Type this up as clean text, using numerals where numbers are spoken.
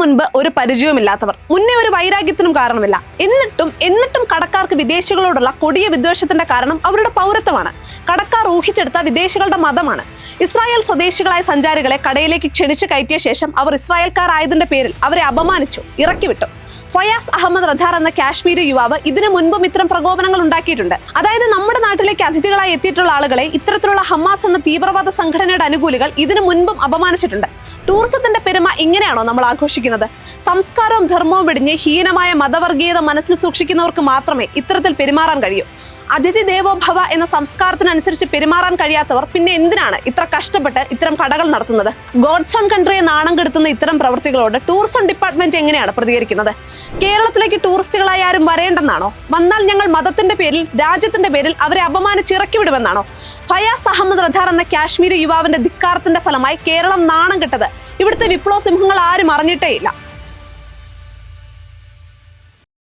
മുൻപ് ഒരു പരിചയവുമില്ലാത്തവർ, മുന്നേ ഒരു വൈരാഗ്യത്തിനും കാരണമില്ല. എന്നിട്ടും കടക്കാർക്ക് വിദേശികളോടുള്ള കൊടിയ വിദ്വേഷത്തിന്റെ കാരണം അവരുടെ പൗരത്വമാണ്. കടക്കാർ ഊഹിച്ചെടുത്ത വിദേശികളുടെ മതമാണ്. ഇസ്രായേൽ സ്വദേശികളായ സഞ്ചാരികളെ കടയിലേക്ക് ക്ഷണിച്ചു കയറ്റിയ ശേഷം അവർ ഇസ്രായേൽക്കാരായതിന്റെ പേരിൽ അവരെ അപമാനിച്ചു, ഇറക്കിവിട്ടു. ഫയാസ് അഹമ്മദ് റദാർ എന്ന കാശ്മീരി യുവാവ് ഇതിനു മുൻപും ഇത്തരം പ്രകോപനങ്ങൾ ഉണ്ടാക്കിയിട്ടുണ്ട്. അതായത് നമ്മുടെ നാട്ടിലേക്ക് അതിഥികളായി എത്തിയിട്ടുള്ള ആളുകളെ ഇത്തരത്തിലുള്ള ഹമാസ് എന്ന തീവ്രവാദ സംഘടനയുടെ അനുകൂലികൾ ഇതിനു മുൻപും അപമാനിച്ചിട്ടുണ്ട്. ടൂറിസത്തിന്റെ പെരുമ ഇങ്ങനെയാണോ നമ്മൾ ആഘോഷിക്കുന്നത്? സംസ്കാരവും ധർമ്മവും വെടിഞ്ഞ് ഹീനമായ മതവർഗീയത മനസ്സിൽ സൂക്ഷിക്കുന്നവർക്ക് മാത്രമേ ഇത്തരത്തിൽ പെരുമാറാൻ കഴിയൂ. അതിഥി ദേവോ ഭവ എന്ന സംസ്കാരത്തിനനുസരിച്ച് പെരുമാറാൻ കഴിയാത്തവർ പിന്നെ എന്തിനാണ് ഇത്ര കഷ്ടപ്പെട്ട് ഇത്തരം കടകൾ നടത്തുന്നത്? ഗോഡ്സ് ഓൺ കൺട്രിയെ നാണം കെടുത്തുന്ന ഇത്തരം പ്രവൃത്തികളോട് ടൂറിസം ഡിപ്പാർട്ട്മെന്റ് എങ്ങനെയാണ് പ്രതികരിക്കുന്നത്? കേരളത്തിലേക്ക് ടൂറിസ്റ്റുകളായി ആരും വരേണ്ടെന്നാണോ? വന്നാൽ ഞങ്ങൾ മതത്തിന്റെ പേരിൽ, രാജ്യത്തിന്റെ പേരിൽ അവരെ അപമാനിച്ചിറക്കി വിടുമെന്നാണോ? ഫയാസ് അഹമ്മദ് റദാർ എന്ന കാശ്മീരി യുവാവിന്റെ ധിക്കാരത്തിന്റെ ഫലമായി കേരളം നാണം കെട്ടത് ഇവിടുത്തെ വിപ്ലവ സിംഹങ്ങൾ ആരും അറിഞ്ഞിട്ടേയില്ല.